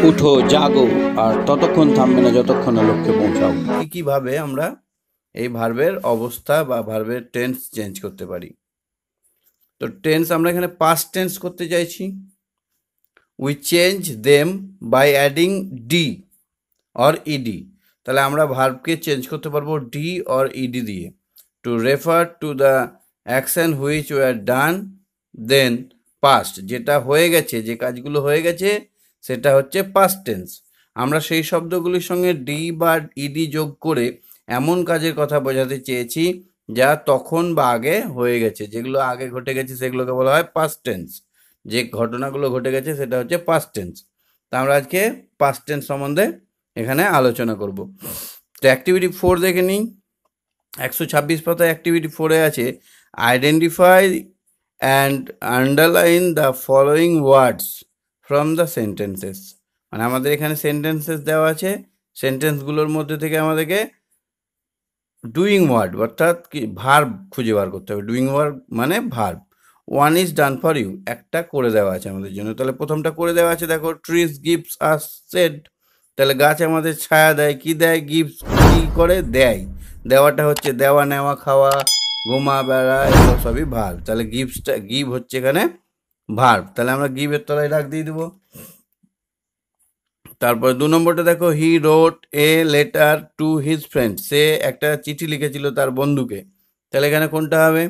উঠো, জাগো, আর ততক্ষণ থামবে না যতক্ষণ না লক্ষ্যে পৌঁছাও। কিভাবে আমরা এই ভার্বের অবস্থা বা ভার্বের টেন্স চেঞ্জ করতে পারি? তো টেন্স আমরা এখানে পাস্ট টেন্স করতে চাইছি। We change them by adding D or ED. তাহলে আমরা ভার্বকে চেঞ্জ করতে পারবো ডি অর ইডি দিয়ে। To refer to the action which were done then past, যেটা হয়ে গেছে, যে কাজগুলো হয়ে গেছে সেটা হচ্ছে পাস্ট টেন্স। আমরা সেই শব্দগুলির সঙ্গে ডি বা ইডি যোগ করে এমন কাজের কথা বোঝাতে চেয়েছি যা তখন বা আগে হয়ে গেছে। যেগুলো আগে ঘটে গেছে সেগুলোকে বলা হয় পাস্ট টেন্স। যে ঘটনাগুলো ঘটে গেছে সেটা হচ্ছে পাস্ট টেন্স। তা আমরা আজকে পাস্ট টেন্স সম্বন্ধে এখানে আলোচনা করব। তো অ্যাক্টিভিটি 4 দেখে নিই। 126 পাতায় অ্যাক্টিভিটি 4-এ আছে identify and underline the following words from the sentences. মানে আমাদের এখানে সেন্টেন্সেস দেওয়া আছে, সেন্টেন্সগুলোর মধ্যে থেকে আমাদেরকে ডুইং ওয়ার্ড অর্থাৎ কি ভার্ব খুঁজে বার করতে হবে। ডুইং ওয়ার্ড মানে verb. One is done for you, একটা করে দেওয়া আছে আমাদের জন্য। তাহলে প্রথমটা করে দেওয়া আছে, দেখো, ট্রিজ গিভস আস শেড। তাহলে গাছ আমাদের ছায়া দেয়। কি দেয়? গিভস। কি করে? দেয়। দেওয়াটা হচ্ছে দেওয়া, নেওয়া, খাওয়া, ঘুমা, বেড়া, এগুলো সবই ভার্ব। তাহলে গিভসটা, গিভ হচ্ছে এখানে ভার্ব। তাহলে আমরা গিভের তলায় ডাক দিয়ে দেবো। তারপর 2 নম্বরটা দেখো, he wrote a letter to his friend. সে একটা চিঠি লিখেছিল তার বন্ধুকে। তাহলে এখানে কোনটা হবে?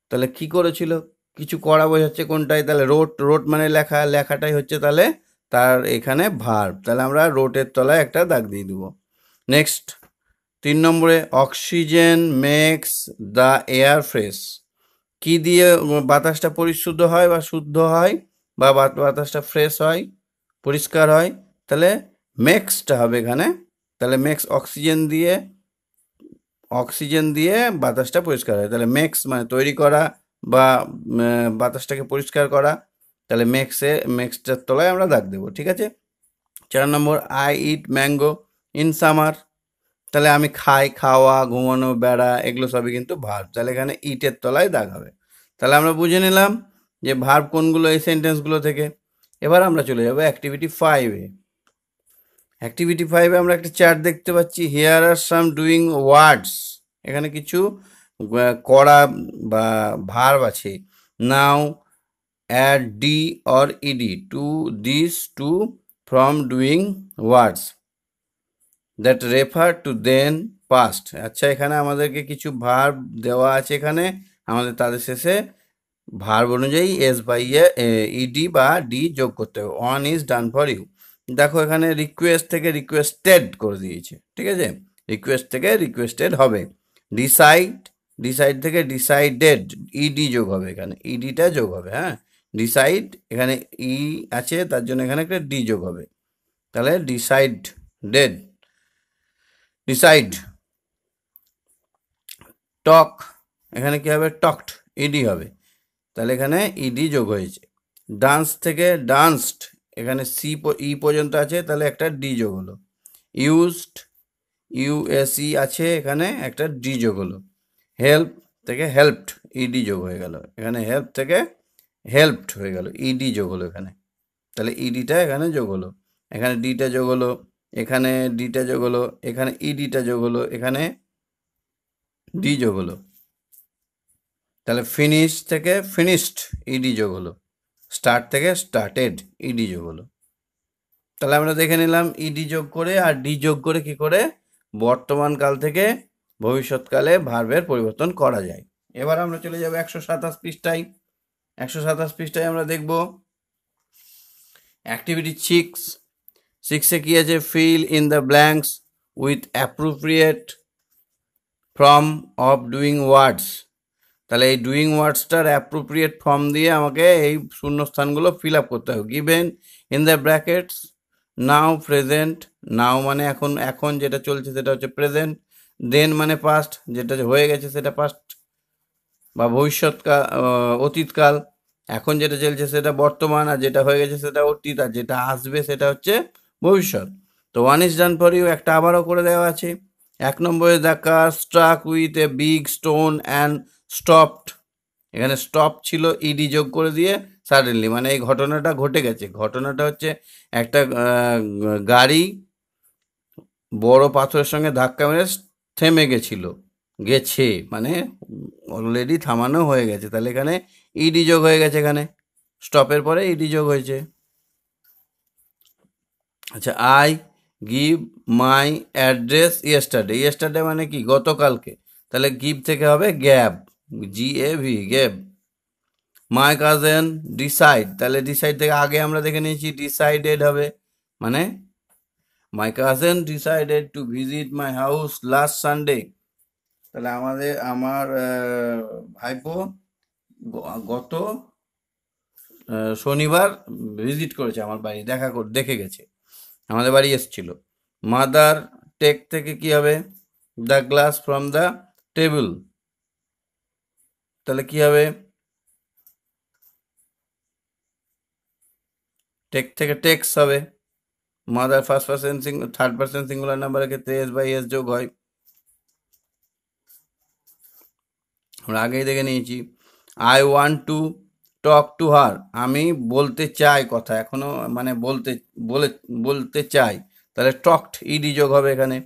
তাহলে কি করেছিল? কিছু করা বোঝাচ্ছে কোনটাই? তাহলে রোট, রোট মানে লেখা, লেখাটাই হচ্ছে তাহলে তার এখানে ভার্ব। তাহলে আমরা রোটের তলায় একটা দাগ দিয়ে দেবো। নেক্সট 3 নম্বরে, oxygen makes the air fresh. কি দিয়ে বাতাসটা পরিশুদ্ধ হয় বা শুদ্ধ হয় বা বাতাসটা ফ্রেশ হয়, পরিষ্কার হয়? তাহলে মেক্সটা হবে এখানে। তাহলে মেক্স, অক্সিজেন দিয়ে, অক্সিজেন দিয়ে বাতাসটা পরিষ্কার হয়। তাহলে মেক্স মানে তৈরি করা বা বাতাসটাকে পরিষ্কার করা। তাহলে মেক্সটার তলায় আমরা দাগ দেবো। ঠিক আছে। 4 নম্বর, I eat mango in summer. তাহলে আমি খাই, খাওয়া, ঘুমানো, বেড়া, এগুলো সবই কিন্তু ভার্ব। তাহলে এখানে ইটের তলায় দাগ হবে। তাহলে আমরা বুঝে নিলাম যে ভার্ব কোনগুলো এই সেন্টেন্সগুলো থেকে। এবার আমরা চলে যাব অ্যাক্টিভিটি 5-এ। অ্যাক্টিভিটি 5-এ আমরা একটা চার্ট দেখতে পাচ্ছি। Here are some doing words. এখানে কিছু করা বা ভার্ব আছে। Now add D or ED to this to from doing words that refer to then past. আচ্ছা, এখানে আমাদেরকে কিছু ভার্ব দেওয়া আছে। এখানে আমাদের তাদের শেষে ভার্ব অনুযায়ী এস বাই ইডি বা ডি যোগ করতে হবে। One is done for you. দেখো এখানে রিকোয়েস্ট থেকে রিকোয়েস্টেড করে দিয়েছে। ঠিক আছে, রিকোয়েস্ট থেকে রিকোয়েস্টেড হবে। ডিসাইড, ডিসাইড থেকে ডিসাইডেড, ইডি যোগ হবে। এখানে ইডিটা যোগ হবে। হ্যাঁ, ডিসাইড, এখানে ই আছে তার জন্য এখানে একটা ডি যোগ হবে। তাহলে ডিসাইড ডেড, ডিসাইড। টক, এখানে কি হবে? টকড, ইডি হবে। তাহলে এখানে ইডি যোগ হয়েছে। ডান্স থেকে ডান্সড, এখানে সি ই পর্যন্ত আছে, তাহলে একটা ডি যোগ হলো। ইউজড, ইউএসই আছে, এখানে একটা ডি যোগ হলো। হেল্প থেকে হেল্পড, ইডি যোগ হয়ে গেল। এখানে হেল্প থেকে হেল্পড হয়ে গেল, ইডি যোগ হলো এখানে। তাহলে ইডিটা এখানে যোগ হলো। এখানে ডিটা যোগ হলো, এখানে ডিটা যোগ হলো, এখানে ইডিটা যোগ হলো, এখানে ডি যোগ হলো। তাহলে ফিনিশ থেকে ফিনিশড, ইডি যোগ হলো। স্টার্ট থেকে স্টার্টেড, ইডি যোগ হলো। তাহলে আমরা দেখে নিলাম ইডি যোগ করে আর ডি যোগ করে কি করে বর্তমান কাল থেকে ভবিষ্যৎকালে ভার্বের পরিবর্তন করা যায়। এবার আমরা চলে যাব 127 পৃষ্ঠায়। 127 পৃষ্ঠায় আমরা দেখব অ্যাক্টিভিটি 6। 6-এ কি আছে? Fill in the blanks with appropriate form of doing ওয়ার্ডস। তাহলে এই ডুইং ওয়ার্ডসটার অ্যাপ্রোপ্রিয়েট ফর্ম দিয়ে আমাকে এই শূন্যস্থানগুলো ফিল আপ করতে হবে। Given in the brackets now present, now মানে এখন, এখন যেটা চলছে সেটা হচ্ছে প্রেজেন্ট। দেন মানে পাস্ট, যেটা হয়ে গেছে সেটা পাস্ট বা ভবিষ্যৎকাল, অতীতকাল। এখন যেটা চলছে সেটা বর্তমান, আর যেটা হয়ে গেছে সেটা অতীত, আর যেটা আসবে সেটা হচ্ছে ভবিষ্যৎ। তো one is done for you একটা আবারও করে দেওয়া আছে। 1 নম্বরে the car struck with a big stone and stopped. এখানে স্টপ ছিল, ইডি যোগ করে দিয়ে সাডেনলি, মানে এই ঘটনাটা ঘটে গেছে। ঘটনাটা হচ্ছে একটা গাড়ি বড় পাথরের সঙ্গে ধাক্কা মেরে থেমে গেছে মানে অলরেডি থামানো হয়ে গেছে। তাহলে এখানে ইডি যোগ হয়ে গেছে, এখানে স্টপের পরে ইডি যোগ হয়েছে। আচ্ছা, I give my address yesterday. Yesterday মানে কি, গতকালকে। তাহলে গিভ থেকে হবে গ্যাব, GAV, গ্যাব। মাই কাজেন ডিসাইড, তাহলে ডিসাইড থেকে আগে আমরা দেখে নিয়েছি ডিসাইডেড হবে, মানে মাই cousin decided to visit my house last Sunday. তাহলে আমার ভাইপো গত শনিবার ভিজিট করেছে আমার বাড়ি, দেখে গেছে, আমাদের বাড়ি এসেছিল। মাদার টেক থেকে কি হবে, the glass from the table. তাহলে কি হবে, টেক থেকে টেক্স হবে। Mother first person third person singular নাম্বারের ক্ষেত্রে এস বাই এস যোগ হয়, আমরা আগেই দেখে নিয়েছি। I want to talk to her, আমি বলতে চাই কথা, এখনো মানে বলতে চাই, তাহলে টকড ইডি যোগ হবে এখানে।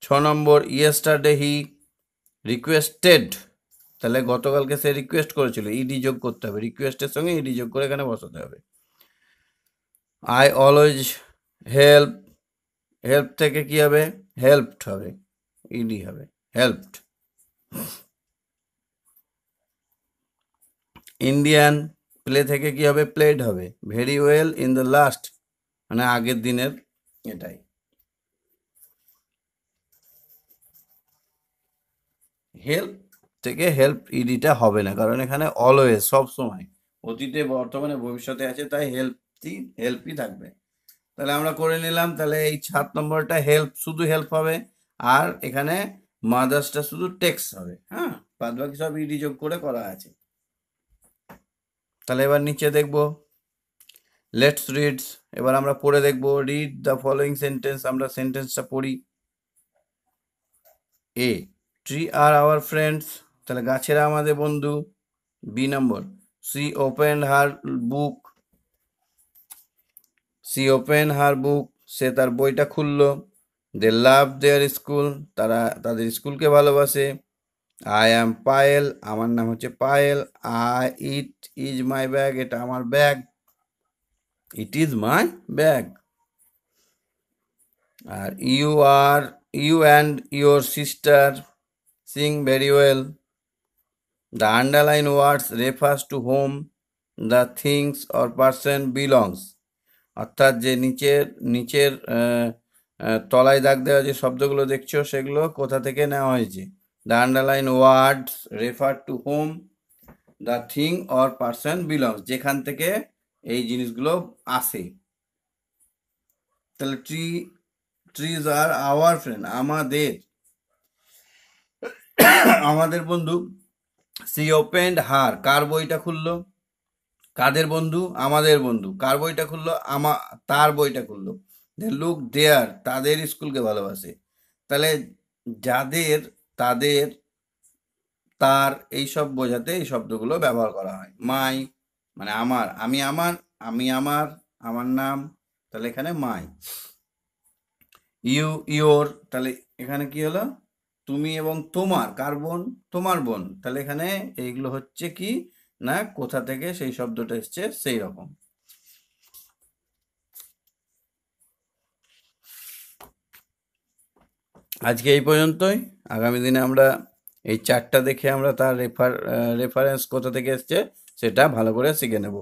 6 নম্বর ইয়েস্টারডে হি রিকোয়েস্টেড, তাহলে গতকালকে সে রিকোয়েস্ট করেছিল, ইডি যোগ করতে হবে, রিকোয়েস্টের সঙ্গে ইডি যোগ করে এখানে বসাতে হবে। আই অলওয়েজ হেল্প থেকে কি হবে, হেল্পড হবে, ইডি হবে, হেল্পড। ইন্ডিয়ান প্লে থেকে কি হবে, প্লেড হবে। Very well in the last, মানে আগের দিনের এটাই। হেল্প থেকে হেল্প ইডিটা হবে না, কারণ এখানে অলওয়েজ, সব সময়, অতীতে বর্তমানে ভবিষ্যতে আছে, তাই হেল্পই থাকবে। তাহলে আমরা করে নিলাম। তাহলে এই 7 নম্বরটা হেল্প, শুধু হেল্প হবে, আর এখানে মাদার্সটা শুধু টেক্স হবে। হ্যাঁ, বাদ বাকি সব ইডি যোগ করে করা আছে। তাহলে এবার নিচে দেখব, লেটস রিডস, এবার আমরা পড়ে দেখব। রিড দ্য ফলোয়িং সেন্টেন্স, আমরা সেন্টেন্সটা পড়ি। এ, ট্রি আর আওয়ার ফ্রেন্ডস, তাহলে গাছেরা আমাদের বন্ধু। বি নম্বর, সি ওপেন হার বুক, সে তার বইটা খুললো। দে লাভ দেয়ার স্কুল, তারা তাদের স্কুলকে ভালোবাসে। আই অ্যাম পায়েল, আমার নাম হচ্ছে Payel. It is my bag, এটা আমার bag. It is my bag. Are you and your sister sing very well. The underline words refers to whom the things or person belongs, অর্থাৎ যে নিচের তলায় দাগ দেওয়া যে শব্দগুলো দেখছো, সেগুলো কোথা থেকে নেওয়া হয়েছে। The underline words refer to whom the thing or person belongs, যেখান থেকে এই জিনিসগুলো আসে। তাহলে ট্রিজ আর আওয়ার ফ্রেন্ড, আমাদের বন্ধু। সি ওপেন্ড হার, কার বইটা খুললো, কাদের বন্ধু, আমাদের বন্ধু। কার বইটা খুললো, তার বইটা খুললো। লুক দেয়ার, তাদের স্কুলকে ভালোবাসে। তাহলে যাদের, তাদের, তার, এইসব বোঝাতে এই শব্দগুলো ব্যবহার করা হয়। মাই মানে আমার, আমার নাম, তাহলে এখানে মাই। ইউর, তাহলে এখানে কি হলো, তুমি এবং তোমার, কার বোন, তোমার বোন। তাহলে এখানে এইগুলো হচ্ছে কি না, কোথা থেকে সেই শব্দটা এসছে সেই রকম। আজকে এই পর্যন্তই। আগামী দিনে আমরা এই 4টা দেখে আমরা তার রেফারেন্স কোথা থেকে এসছে সেটা ভালো করে শিখে নেব।